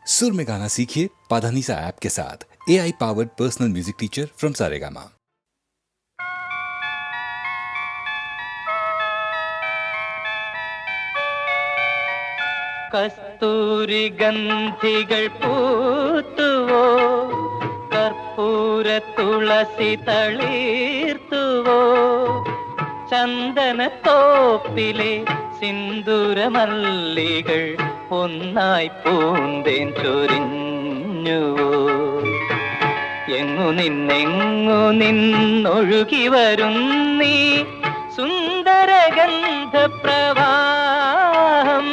सुर में गाना सीखिए पाधानीसा ऐप के साथ। AI powered personal music teacher from Saregama. കസ്തൂരി ഗന്ധികൾ പൂത്തുവോ, കർപ്പൂര തുളസി തളിർത്തുവോ, ചന്ദനത്തോപ്പിലെ സിന്ദൂരമല്ലികൾ ഒന്നായി പൂന്തേൻ ചൊരിഞ്ഞുവോ. എങ്ങു നിന്നൊഴുകി വരുന്നീ സുന്ദരഗന്ധപ്രവാഹം.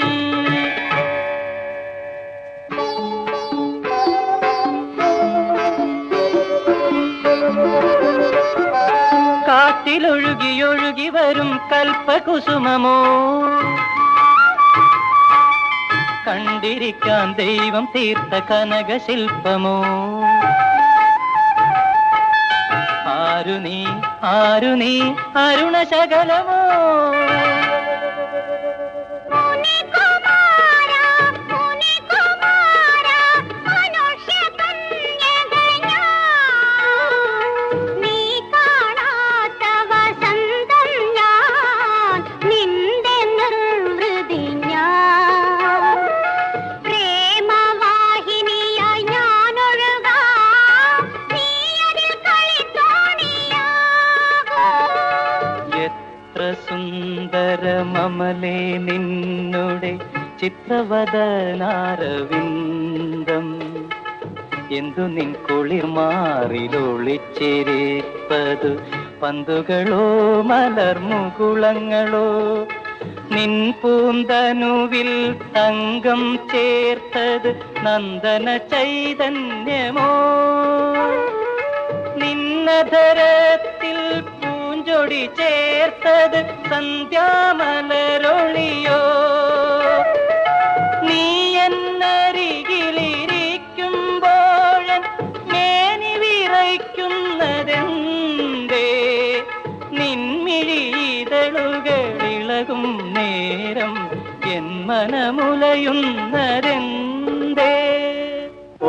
കാറ്റിലൊഴുകി വരും കൽപ്പകുസുമമോ, കണ്ടിരിക്കാൻ ദൈവം തീർത്ത കനകശില്പമോ. ആരു നീ അരുണശകലമോ. സുന്ദരമമലേ നിന്നുടെ ചിത്രവദനാരവിന്ദം, എന്തു നിൻ കുളിർ മാറിലൊളിച്ചിരിപ്പതു പന്തുകളോ മലർമുകുളങ്ങളോ. നിൻ പൂന്തനുവിൽ തങ്കം ചേർത്തത് നന്ദന ചൈതന്യമോ, നിന്നധരത്തിൽ പൂഞ്ചൊടി ചേർത്തത് സന്ധ്യാമലരൊളിയോ. നീ എന്നരികിലിരിക്കുമ്പോഴൻ മേനി വിറയ്ക്കുന്നതെന്തേ, നിൻമിഴിതളുകളിളകും നേരം എൻ മനമുലയുന്നതെന്തേ.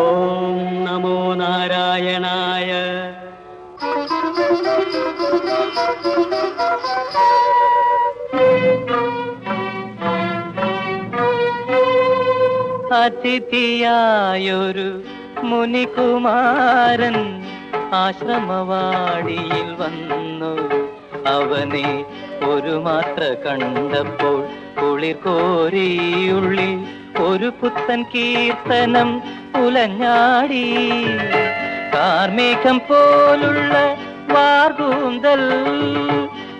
ഓം നമോ നാരായണായ. അതിഥിയായൊരു മുനികുമാരൻ ആശ്രമവാടിയിൽ വന്നു. അവനെ ഒരു മാത്ര കണ്ടപ്പോൾ കുളിർ കോരിയുള്ളിൽ ഒരു പുത്തൻ കീർത്തനം ഉലഞ്ഞാടി. കാർമേഘം പോലുള്ള വാർകൂന്തൽ,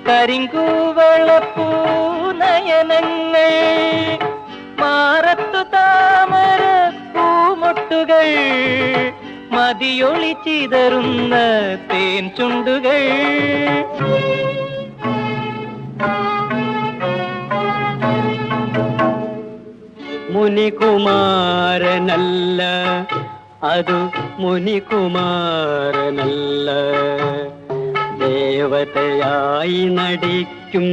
കരിങ്കൂവളപ്പൂനയനങ്ങൾ, മാറത്തു താമര പൂമൊട്ടുകൾ, മതിയൊളി ചിതറുന്ന തേൻ ചുണ്ടുകൾ. മുനികുമാരനല്ല, അതു മുനികുമാരനല്ല, ദേവതയായി നടിക്കും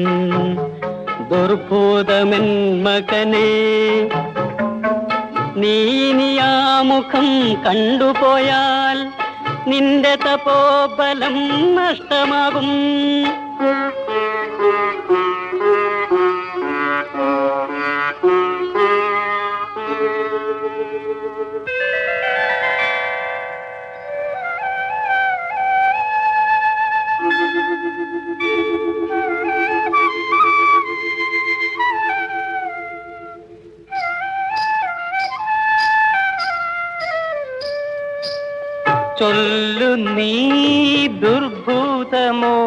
ദുർബോധമൻ മകനെ. നീ ആ മുഖം കണ്ടുപോയാൽ നിന്റെ തപോബലം നഷ്ടമാകും. ചൊല്ലു നീ ദുർഭൂതമോ,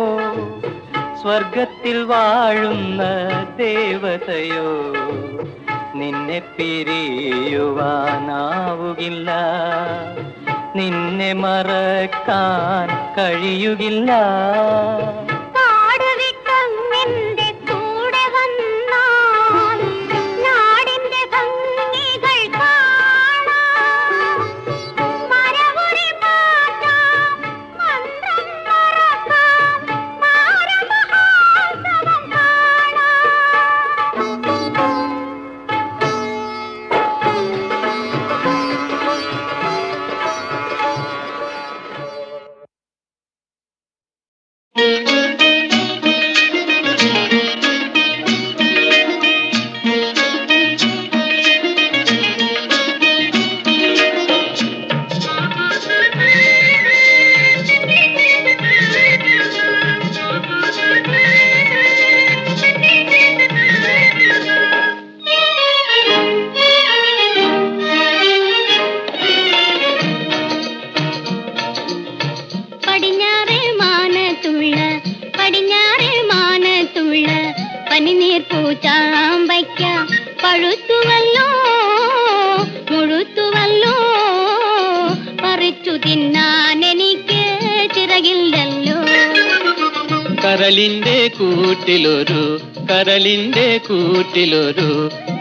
സ്വർഗത്തിൽ വാഴുന്ന ദേവതയോ. നിന്നെ പിരിയുവാനാവുകില്ല, നിന്നെ മറക്കാൻ കഴിയുകില്ല. തിന്നാൻ എനിക്ക് ചിറകില്ലല്ലോ. കരളിന്റെ കൂട്ടിലൊരു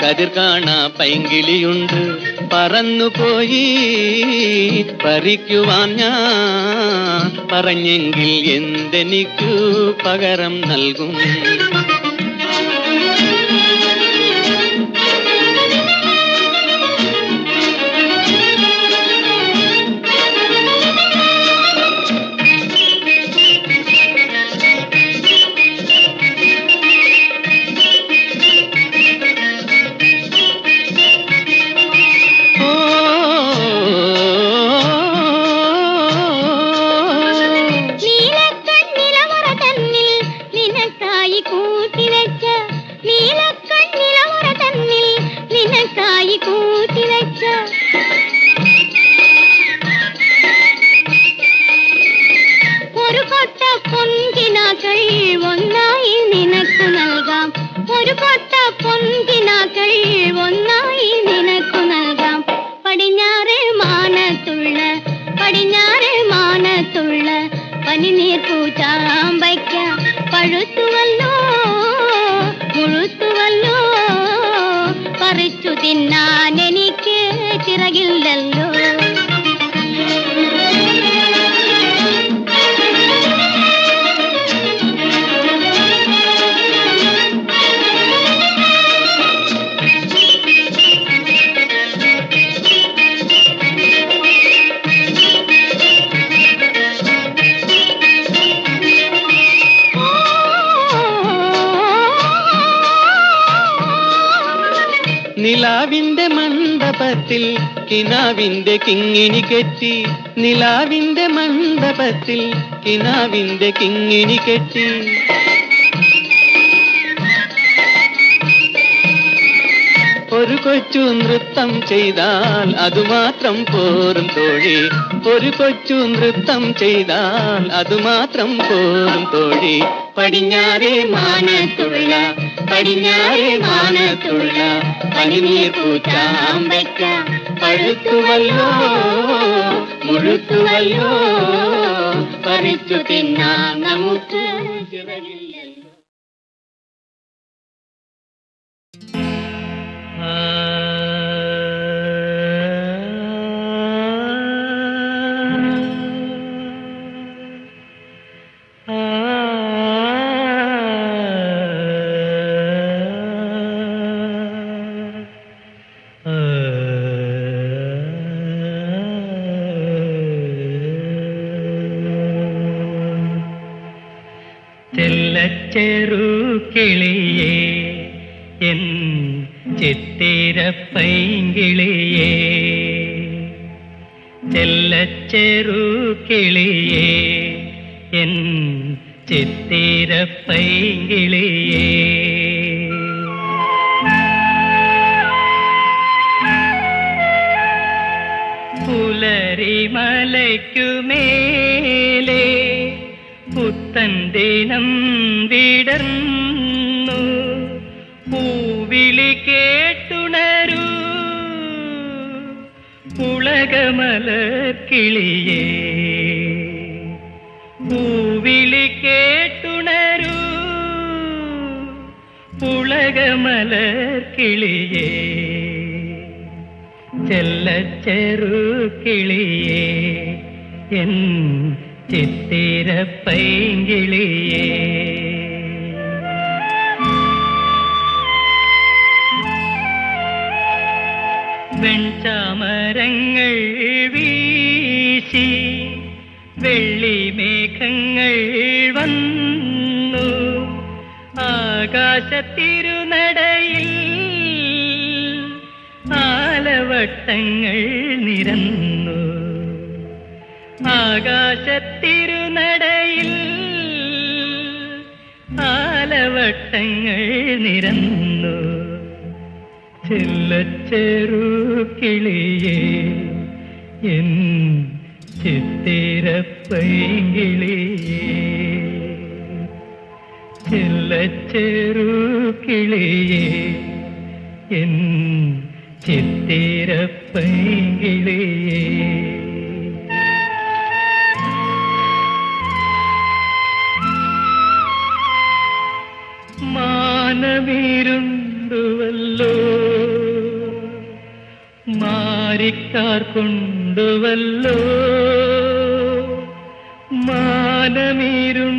കതിർ കാണാ പൈങ്കിളിയുണ്ട്. പറന്നുപോയി പറിക്കുവാൻ ഞാൻ പറഞ്ഞെങ്കിൽ എന്തെനിക്കു പകരം നൽകും? പഴുത്തുവല്ലോ മുഴുത്തുവല്ലോ പറിച്ചു തിന്നാൻ എനിക്ക് ചിറകില്ലല്ലോ. നിലാവിന്റെ മണ്ഡപത്തിൽ കിനാവിന്റെ കിങ്ങിണി കെട്ടി, നിലാവിന്റെ മണ്ഡപത്തിൽ കിനാവിന്റെ കിങ്ങിണി കെട്ടി. ഒരു കൊച്ചു നൃത്തം ചെയ്താൽ അതുമാത്രം പോരും തോഴി, ഒരു കൊച്ചു നൃത്തം ചെയ്താൽ അതുമാത്രം പോരും തോഴി. പടിഞ്ഞാറേ മാനത്തുള്ള പനിനീർ പൂച്ചാമ്പയ്ക്ക പഴുത്തുവല്ലോ മുഴുത്തുവല്ലോ പറിച്ചു തിന്നാം നമുക്ക് ചിറകില്ലല്ലോ. ചെല്ലച്ചെറു കിളിയേ എൻ ചിത്തിരപ്പൈങ്കിളിയേ, ചെല്ലച്ചെറു കിളിയേ എൻ ചിത്തിരപ്പൈങ്കിളിയേ. പുലരിമലയ്ക്കുമേലെ പുത്തൻ ദിനം വിടർന്നു, പൂവിളി കേട്ടുണരൂ പുളകമലർക്കിളിയേ, പൂവിളി കേട്ടുണരൂ പുളകമലർക്കിളിയേ. ചെല്ലച്ചെറു കിളിയേ എൻ ചിത്തിരപ്പൈങ്കിളിയേ. വെൺചാമരങ്ങൾ വീശി വെള്ളിമേഘങ്ങൾ വന്നു, ആകാശത്തിരുനടയിൽ ആലവട്ടങ്ങൾ നിരന്നു, ആകാശത്തിരുനടയിൽ ആലവട്ടങ്ങൾ നിരന്നു. ചെല്ലച്ചെറു കിളിയേ എൻ ചിത്തിരപ്പൈങ്കിളിയേ, ചെല്ലച്ചെറു കിളിയേ എൻ ചിത്തിരപ്പൈങ്കിളിയേ. മാരിക്കാർ കൊണ്ടുവല്ലോ മാനമീരുണ്ടുവല്ലോ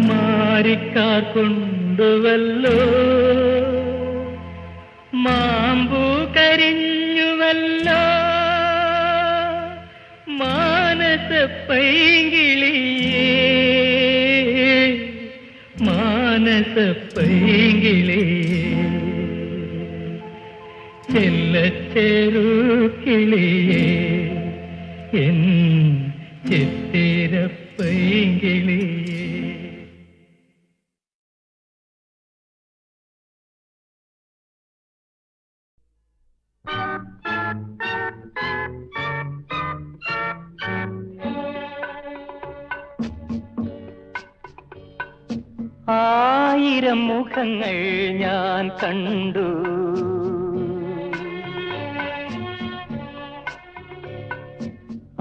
മാരിക്കാർ കൊണ്ടുവല്ലോ മാമ്പൂ കരിഞ്ഞുവല്ലോ മാനസപ്പൈങ്കിളിയേ മാനസപ്പൈങ്കിളിയേ ചെല്ലച്ചേരു കിളിയേ എൻ ചിത്തിരപ്പൈങ്കിളിയേ. ആയിരം മുഖങ്ങൾ ഞാൻ കണ്ടു,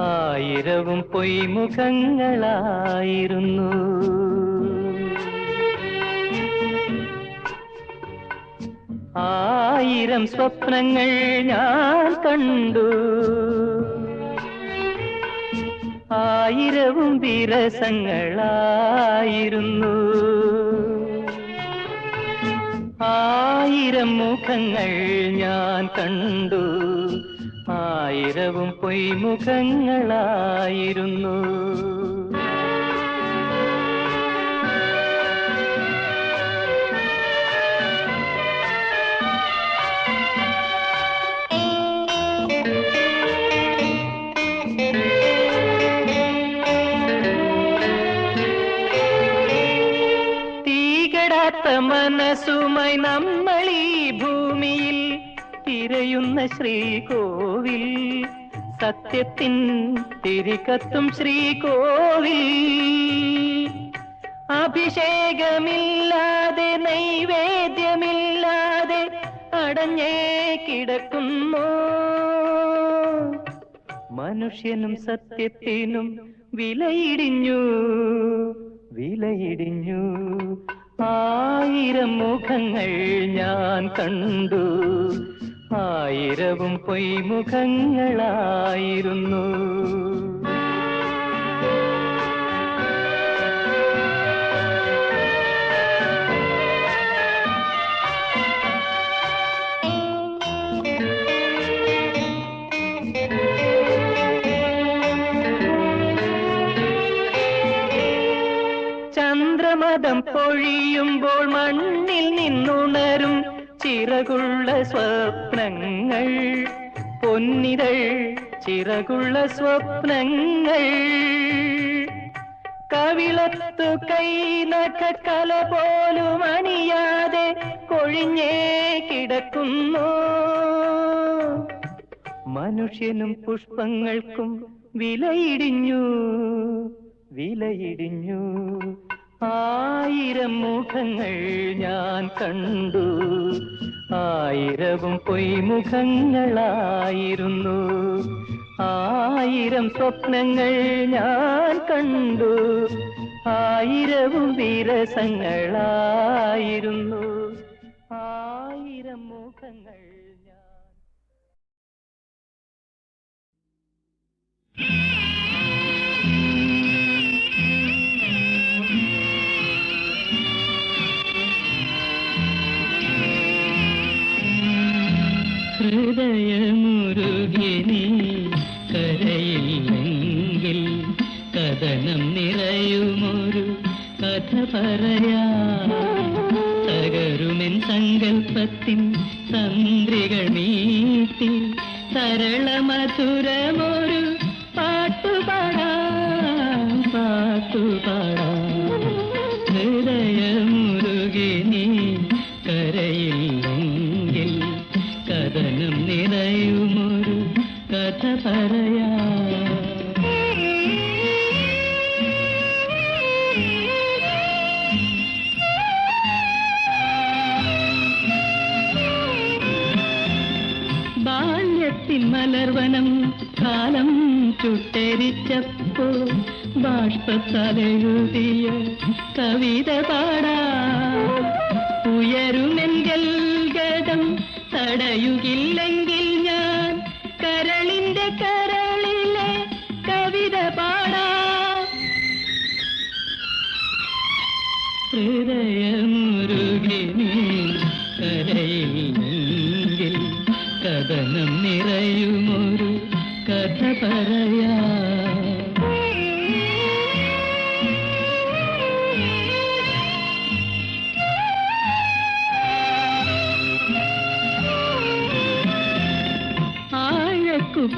ആയിരവും പൊയ്മുഖങ്ങളായിരുന്നു. ആയിരം സ്വപ്നങ്ങൾ ഞാൻ കണ്ടു, ആയിരവും വിരസങ്ങളായിരുന്നു. ആയിരം മുഖങ്ങൾ ഞാൻ കണ്ടു, ആയിരവും പൊയ്മുഖങ്ങളായിരുന്നു. മനസ്സുമായി നമ്മൾ ഈ ഭൂമിയിൽ തിരയുന്ന ശ്രീകോവിൽ, സത്യത്തിൻ തിരികത്തും ശ്രീകോവിൽ. അഭിഷേകമില്ലാതെ നൈവേദ്യമില്ലാതെ അടഞ്ഞേ കിടക്കുന്നു. മനുഷ്യനും സത്യത്തിനും വിലയിടിഞ്ഞു വിലയിടിഞ്ഞു. ആയിരം മുഖങ്ങൾ ഞാൻ കണ്ടു, ആയിരവും പൊയ്മുഖങ്ങളായിരുന്നു. ചന്ദ്രമദം പൊഴിയുമ്പോൾ മണ്ണിൽ നിന്നുണരും ചിറകുള്ള സ്വപ്നങ്ങൾ, പൊന്നിതൾ ചിറകുള്ള സ്വപ്നങ്ങൾ. കവിളത്തു കൈനഖക്കല പോലും അണിയാതെ കൊഴിഞ്ഞേ കിടക്കുന്നു. മനുഷ്യനും പുഷ്പങ്ങൾക്കും വിലയിടിഞ്ഞു വിലയിടിഞ്ഞു. ആയിരം മുഖങ്ങൾ ഞാൻ കണ്ടു, ആയിരവും പൊയ്മുഖങ്ങളായിരുന്നു. ആയിരം സ്വപ്നങ്ങൾ ഞാൻ കണ്ടു, ആയിരവും വിരസങ്ങളായിരുന്നു. ആയിരം മുഖങ്ങൾ ഹൃദയമുരുകിനി കരയില്ലെങ്കിൽ കഥനം നിറയുമൊരു കഥ പറയാ. തകരുമെൻ സങ്കൽപ്പത്തിൻ തന്ത്രികൾ മീട്ടി സരളമധുരമൊരു പാട്ടുപാടാം പാട്ടുപാടാം. ഹൃദയമുരുകിനി കരയില്ലെങ്കിൽ കഥനം നിറയുമൊരു കഥ പറയാ. ബാല്യത്തിൻ മലർവനം കാലം ചുട്ടരിച്ചപ്പോൾ ബാഷ്പത്താലെഴുതിയ കവിത പാടാ. ഉയരുമെൻ ഗൽഗതം തടയുകില്ലെങ്കിൽ ഞാൻ കരളിന്റെ കരളിലെ കവിത പാടാം. ഹൃദയമുരുകി നീ കരയില്ലെങ്കിൽ കഥനം നിറയുമൊരു കഥ പറയാം.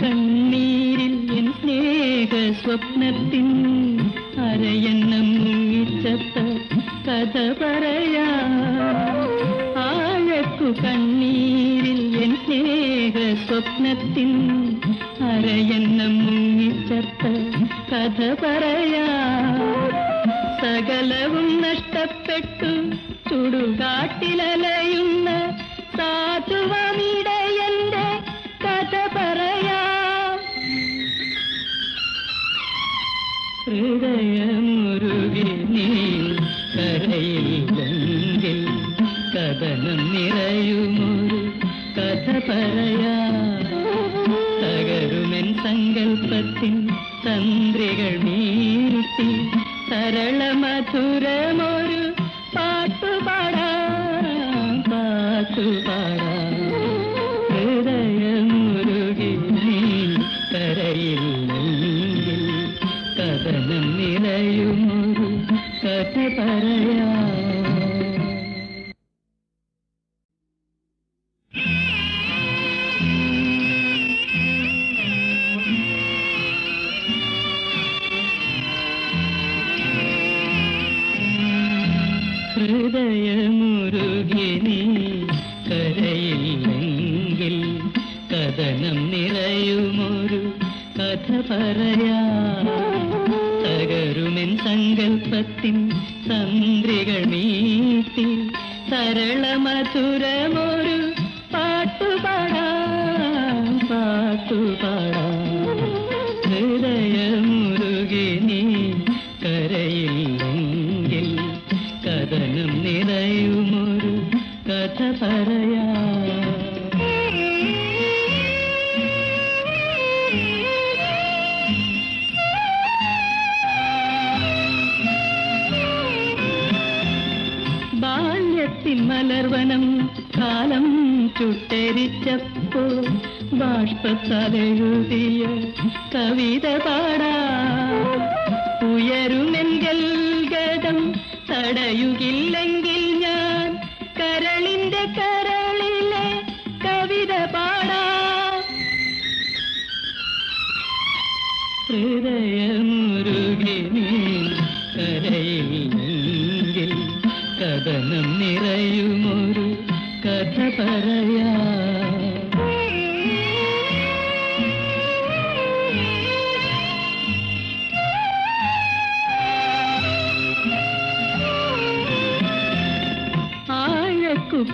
കണ്ണീരിൽ എൻ സ്നേഹ സ്വപ്നത്തിൻ അരയന്നം മുങ്ങിച്ചത്ത കഥ പറയാം. ആഴക്കു കണ്ണീരിൽ എൻ സ്നേഹ സ്വപ്നത്തിൻ അരയന്നം മുങ്ങിച്ചത്ത കഥ പറയാം. സകലവും നഷ്ടപ്പെട്ടു ചുടുകാട്ടിലലയുന്ന സാധുവമിടയന്റെ കഥ പറയാം. ഹൃദയമുരുകി നീ കരയില്ലെങ്കിൽ കഥനം നിറയുമൊരു കഥ പറയാം. തകരുമെൻ സങ്കൽപ്പത്തിൻ തന്ത്രികൾ മീട്ടി സരളമധുരമൊരു പാട്ടുപാടാം, പാട്ടുപാടാം. ഹൃദയമുരുകി നീ കരയില്ലെങ്കിൽ കഥനം നിലയുമൊരു കഥ പറയാം. ഹൃദയമുരുകി നീ കരയില്ലെങ്കിൽ കഥനം നിറയുമൊരു കഥ പറയാം. തകരുമെൻ സങ്കൽപ്പത്തിൻ തന്ത്രികൾ മീട്ടി സരളമധുരമൊരു പാട്ടുപാടാം, പാട്ടുപാടാം. ഹൃദയമുരുകി നീ കരയില്ലെങ്കിൽ കഥനം നിറയുമൊരു കഥ പറയാം. ബാല്യത്തിൻ മലർവനം കാലം ചുട്ടരിച്ചപ്പോൾ ബാഷ്പത്താലെഴുതിയ കവിത പാടാം. ഉയരുമെങ്കിൽ ഗതം തടയുകില്ലെങ്കിൽ ഞാൻ കരളിന്റെ കരളിലെ കവിത പാടാം. ഹൃദയമുരുകി നീ കരയില്ലെങ്കിൽ കഥനം നിറയുമൊരു കഥ പറയാം.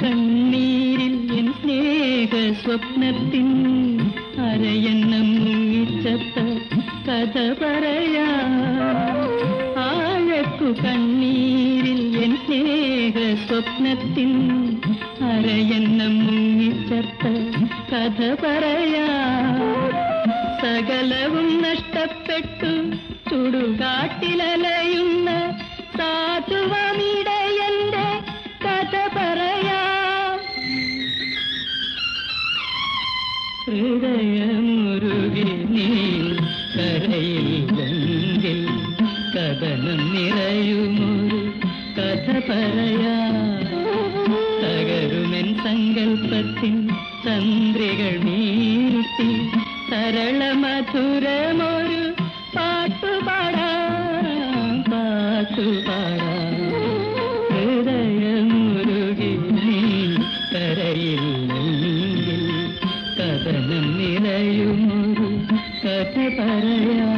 കണ്ണീരിൽ എൻ സ്നേഹ സ്വപ്നത്തിൻ അരയന്നം മുങ്ങിച്ചത്ത കഥ പറയാം. ആഴക്കു കണ്ണീരിൽ എൻ സ്നേഹ സ്വപ്നത്തിൻ അരയന്നം മുങ്ങിച്ചത്ത കഥ പറയാം. സകലവും നഷ്ടപ്പെട്ടു ചുടുകാട്ടിലലയുന്ന സാധുവമിടയന്റെ കഥ പറയാം. ഹൃദയമുരുകി നീ കരയില്ലെങ്കിൽ കഥനം നിറയുമൊരു കഥ പറയാം. തകരുമെൻ സങ്കൽപ്പത്തിൻ തന്ത്രികൾ മീട്ടി സരളമധുരമൊരു പാട്ടുപാടാം, പാട്ടുപാടാം. ഹൃദയമുരുകി നീ കരയില്ലെങ്കിൽ കഥനം നിറയുമൊരു കഥ പറയാം.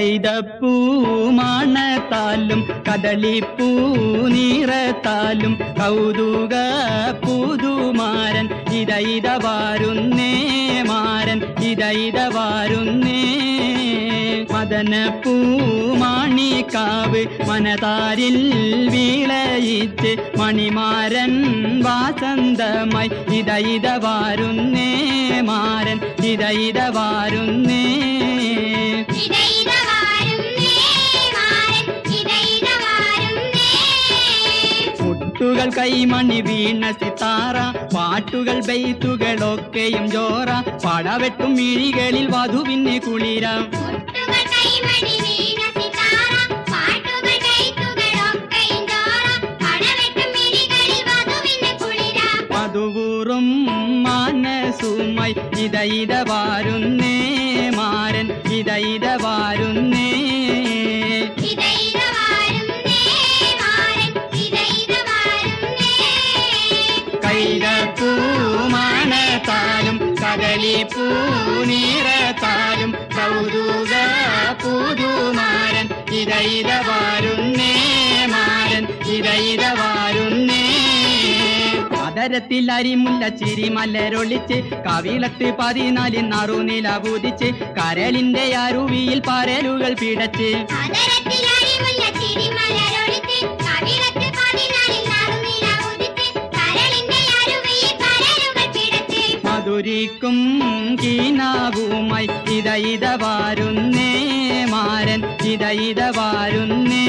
കൈതപ്പൂ മണത്താലും കദളിപ്പൂ നിറത്താലും കൗതുക പുതുമാരൻ ഇത വാരുന്നേ മാരൻ ഇത വാരുന്നേ മദനപ്പൂ മാണിക്കാവ് മനതാരിൽ വിളയിച്ച് മണിമാരൻ വാസന്തമായി ഇത വാരുന്നേ മാരൻ ഇത വാരുന്നേ മുട്ടുകൾ കൈമണി വീണ സിത്താറ പാട്ടുകൾ ബെയ്ത്തുകളൊക്കെയും ജോറ പടവെട്ടും മിഴികളിൽ വധുവിന് കുളിര മധുവൂറും മനസുമായി ഇത വാരുന്നേ മാരൻ ഇത വാരുന്നേ കൈതപ്പൂ മണത്താലും കദളിപ്പൂ നിറത്താലും കൗതുക പുതുമാരൻ ഇത വാരുന്നേ മാരൻ ഇത വാരുന്നേ അതരത്തിൽ അരിമുല്ല ചിരിമലരൊളിച്ച് കവിളത്ത് 14 നറുനില പൂതിച്ച് കരളിന്റെ അരുവിയിൽ പരലുകൾ പിടച്ച് മധുരിക്കും കീനാവുമായി ഇത വാരുന്നേ മാരൻ ഇത വാരുന്നേ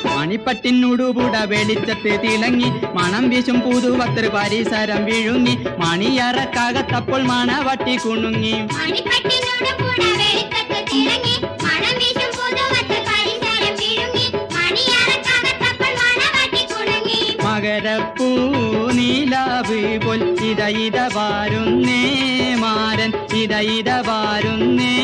മണിപ്പട്ടിനുടുപുട വെളിച്ചത്ത് തിളങ്ങി മണം വീശും പുതുവത്ര പരിസരം വിഴുങ്ങി മണിയറക്കകത്തപ്പോൾ മണവട്ടി കുണുങ്ങി മകരപ്പൂ നീലാവ് പോൽ ഇത വാരുന്നേ മാരൻ ഇത വാരുന്നേ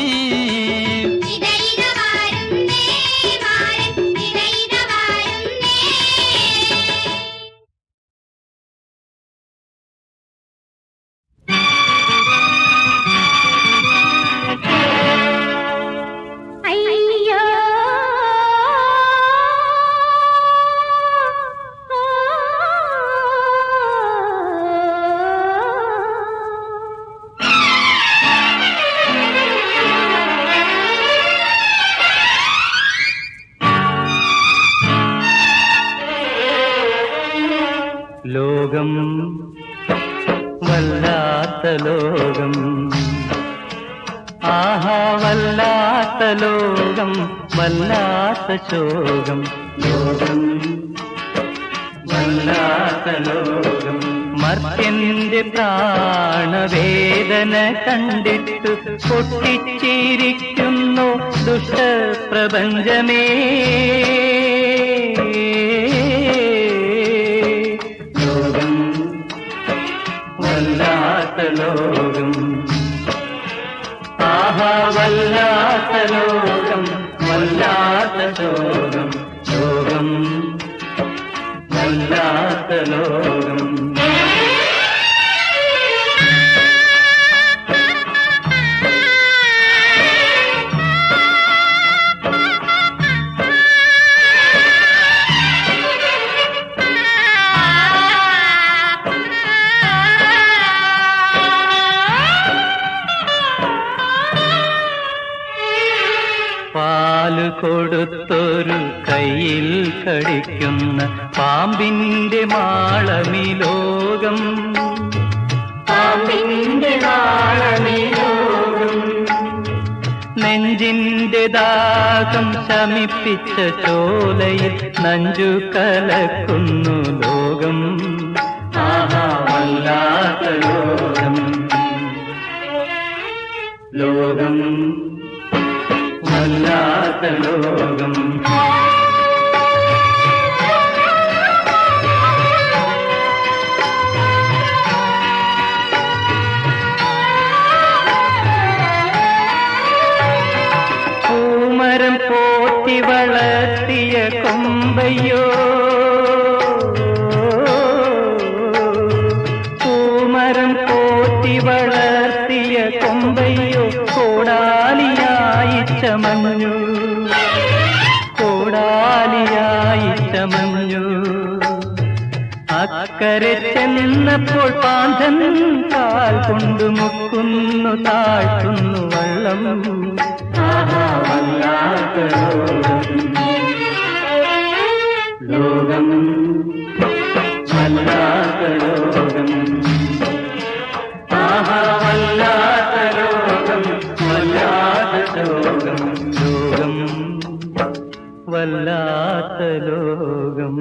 ലോകം വല്ലാത്ത ലോകം ആഹാ വല്ലാത്ത ലോകം വല്ലാത്ത ശോകം ലോകം വല്ലാത്ത ലോകം മർത്യന്റെ പ്രാണവേദന കണ്ടിട്ട് പൊട്ടിച്ചിരിക്കുന്നു ദുഷ്ടപ്രപഞ്ചമേ വല്ലാത്ത ലോകം ആഹാ വല്ലാത്ത ലോകം വല്ലാത്ത ശോകം ലോകം വല്ലാത്ത ലോകം പാല് കൊടുത്തൊരു കയ്യിൽ കടിക്കുന്ന പാമ്പിന്റെ മാളമി ലോകം പാമ്പിന്റെ മാളമി ലോകം നെഞ്ചിന്റെ ദാഹം ശമിപ്പിച്ച ചോലയിൽ നഞ്ചു കലക്കുന്നു ലോകം ആഹാ വല്ലാത്ത ലോകം ലോകം വല്ലാത്ത ലോകം പൂമരം പോറ്റി വളർത്തിയ കൊമ്പയിൽ അക്കരെ ചെന്നപ്പോൾ പാന്തൻ കാൽ കൊണ്ടു മുക്കുന്നു താഴ്ത്തുന്നു വള്ളം. ആഹാ വല്ലാത്ത ലോകം, വല്ലാത്ത ലോകം. ആഹാ വല്ലാത്ത ലോകം, വല്ലാത്ത ലോകം. ലോകം വല്ലാത്ത ലോകം.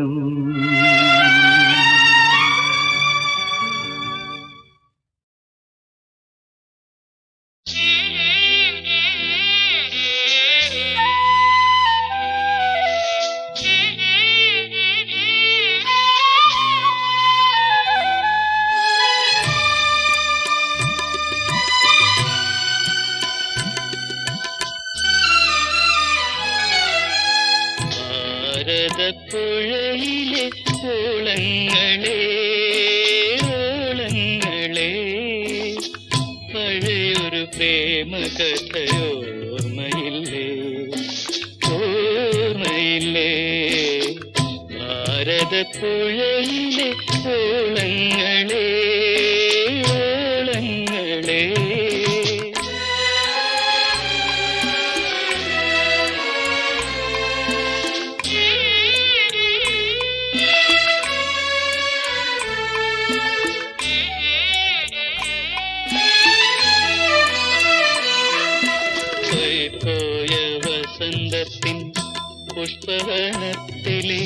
ഭാരതപ്പുഴയിലെ ഓളങ്ങളെ ഓളങ്ങളെ, പഴയൊരു പ്രേമകഥയോർമ്മയില്ലേ ഓർമ്മയില്ലേ? ഭാരതപ്പുഴയിലെ ഓളങ്ങളെ ഓളങ്ങളെ. പോയ വസന്തത്തിൻ പുഷ്പവനത്തിലെ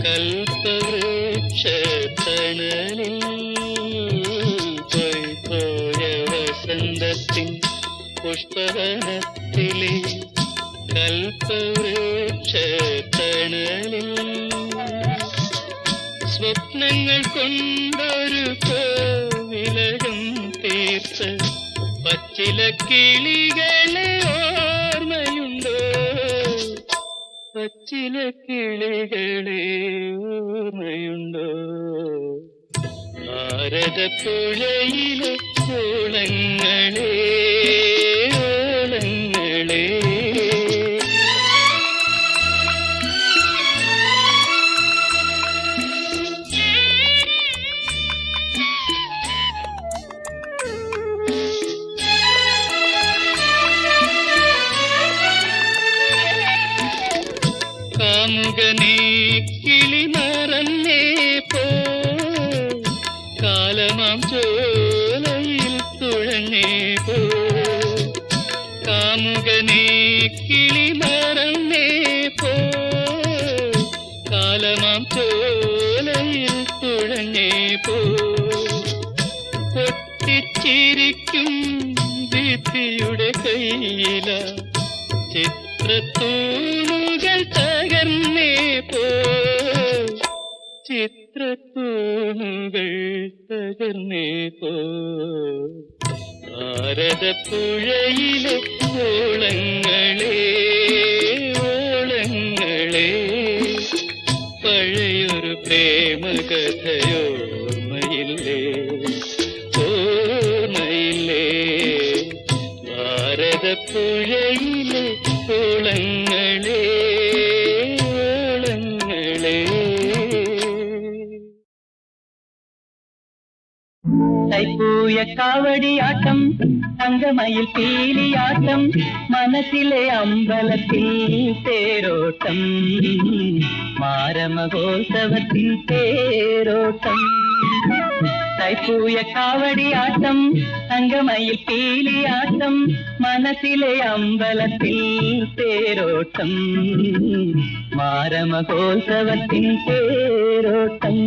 കൽപ്പവൃക്ഷത്തണലിൽ, പോയ വസന്തത്തിൻ പുഷ്പവനത്തിലെ കൽപ്പവൃക്ഷത്തണലിൽ, സ്വപ്നങ്ങൾ കൊണ്ടൊരു കോവിലകം തീർത്ത പച്ചില കിളികളെ ഓർമ്മയുണ്ടോ? പച്ചില കിളികളെ ഓർമ്മയുണ്ടോ? ഭാരതപ്പുഴയിലെ ഓളങ്ങളെ ഓളങ്ങളെ. കാമുകനേ കിളി മറന്നേ പോ, കാലമാം ചോലയിൽ തുഴഞ്ഞേ പോ. കാമുകനേ കിളി മറന്നേ പോ, കാലമാം ചോലയിൽ തുഴഞ്ഞേ പോ. പൊട്ടിച്ചിരിക്കും ഭിത്തിയുടെ കയ്യില ചിത്രത്തൂണുകൾ തകർന്നേ പോ, ചിത്രത്തൂണുകൾ തകർന്നേ പോ. ഭാരതപ്പുഴയിലെ ഓളങ്ങളെ ഓളങ്ങളെ, പഴയൊരു പ്രേമകഥയോർമ്മയില്ലേ ഓർമ്മയില്ലേ? ഭാരതപ്പുഴയിലെ ഓളങ്ങളെ ഓളങ്ങളെ. തൈപ്പൂയ കാവടിയാട്ടം, തങ്കമയിൽ പീലിയാട്ടം, മനസ്സിലെ അമ്പലത്തിൽ തേരോട്ടം, മാരമഹോത്സവത്തിൽ തേരോട്ടം. തൈപ്പൂയ കാവടിയാട്ടം, തങ്കമയിൽ പീലിയാട്ടം, മനസ്സിലെ അമ്പലത്തിൽ തേരോട്ടം, മാരമഹോത്സവത്തിൽ തേരോട്ടം.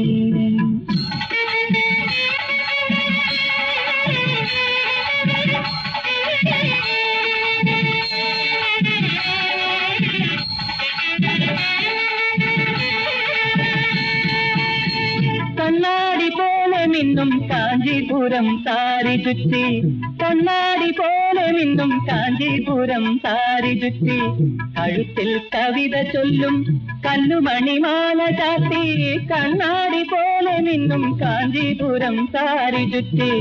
കണ്ണാടി പോലെ മിന്നും കാഞ്ചീപുരം സാരി ചുറ്റി, കണ്ണാടി പോലെ മിന്നും കാഞ്ചീപുരം സാരി ചുറ്റി, കഴുത്തിൽ കവിത ചൊല്ലും കല്ലുമണിമാല ചാത്തി. കണ്ണാടി പോലെ മിന്നും കാഞ്ചീപുരം സാരി ചുറ്റി,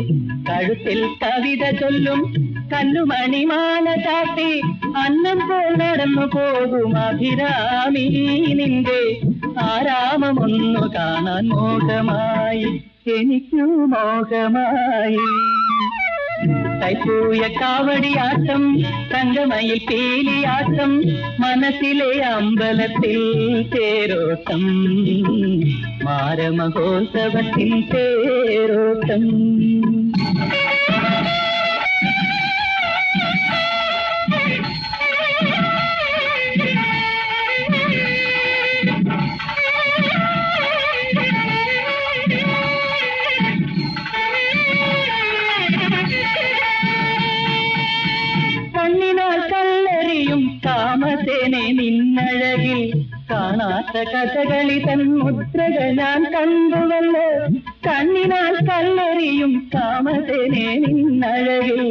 കഴുത്തിൽ കവിത ചൊല്ലും കല്ലുമണിമാല ചാത്തി. അന്നം പോൽ നടന്നു പോകും അഭിരാമി നിന്റെ ആരാമമൊന്നു കാണാൻ മോഹമായി, എനിക്കു മോഹമായി. കൈപ്പൂയ കാവടിയാട്ടം, തങ്കമയിൽ പീലിയാട്ടം, മനസ്സിലെ അമ്പലത്തിൽ തേരോട്ടം, മാരമഹോത്സവത്തിൻ തേരോട്ടം. കണ്ണിനാൽ കല്ലെറിയും കാമസേനെ നിന്നഴകിൽ, കാണാത്ത കഥകളി തൻ മുദ്രകൾ ഞാൻ കണ്ടുവല്ലോ. കണ്ണിനാൽ കല്ലെറിയും കാമസേനെ നിന്നഴകിൽ,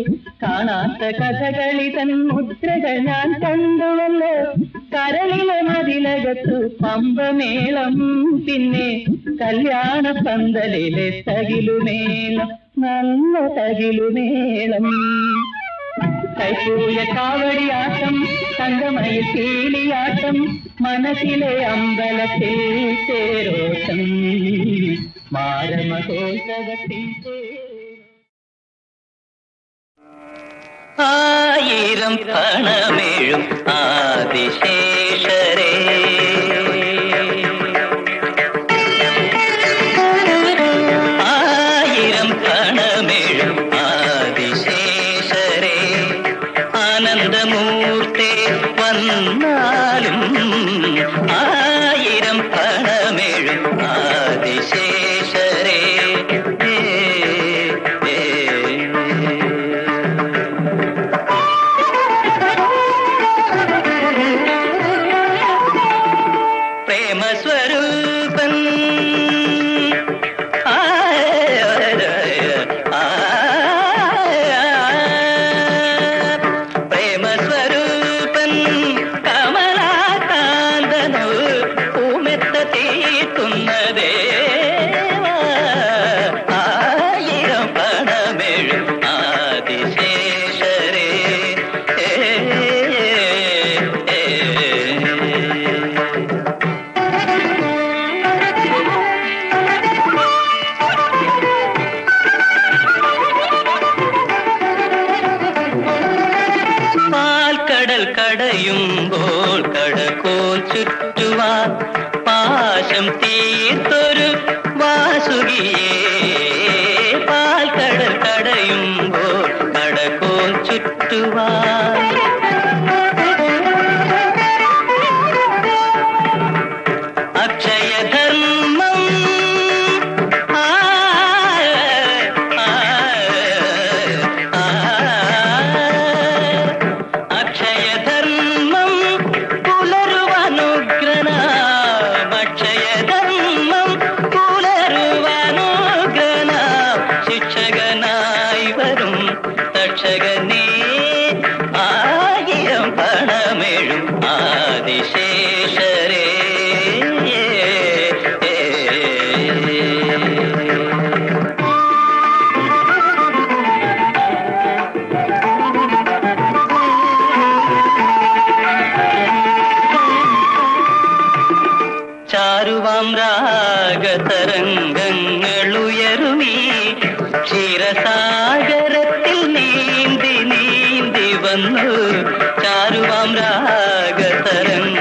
കാണാത്ത കഥകളി തൻ മുദ്രകൾ ഞാൻ കണ്ടുവല്ലോ. കരളിലെ മതിലകത്തു പമ്പമേളം, പിന്നെ കല്യാണ പന്തലിലെ തകിലുമേളം, നല്ല തകിലുമേളം. കൈപ്പൂയ കാവടിയാട്ടം, തങ്കമയിൽ പീലിയാട്ടം, മനസ്സിലെ അമ്പലത്തിൽ തേരോട്ടം, മാരമഹോത്സവത്തിൽ. ആയിരം പണമെഴും ആദിശേഷരേ, ആയിരം പണമെഴും ആദിശേഷരേ, ആനന്ദമൂർത്തേ വന്നാലും ആയിരം പണമെഴും ആദിശേഷരേ. പ്രേമസ്വരൂപൻ പ്രേമസ്വരൂപൻ കമലാകാന്തനു പൂമെത്ത തീർക്കുന്ന ദേവ, ആയിരം പണമെഴും ആദിശേഷരേ. പാൽക്കടൽ കടയുമ്പോൾ കടക്കോൽ ചുറ്റുവാൻ പാശം തീർത്തൊരു വാസുകിയേ, പാൽക്കടൽ കടയുമ്പോൾ കടക്കോൽ ചുറ്റുവാൻ. അക്ഷയധർമ്മം അക്ഷയധർമ്മം പുലരുവാനുഗ്രനാം, അക്ഷയധർമ്മം പുലരുവാനുഗ്രനാം, ശിക്ഷകനായി വരും തക്ഷകനേ, ആയിരം പണമെഴും ആദിശേഷരേ. ചാരുവാം രാഗതരംഗങ്ങളുയരുമീ ക്ഷീരസാഗരത്തിൽ നീന്തി നീന്തി വന്നു, ചാരുവാം രാഗതരംഗ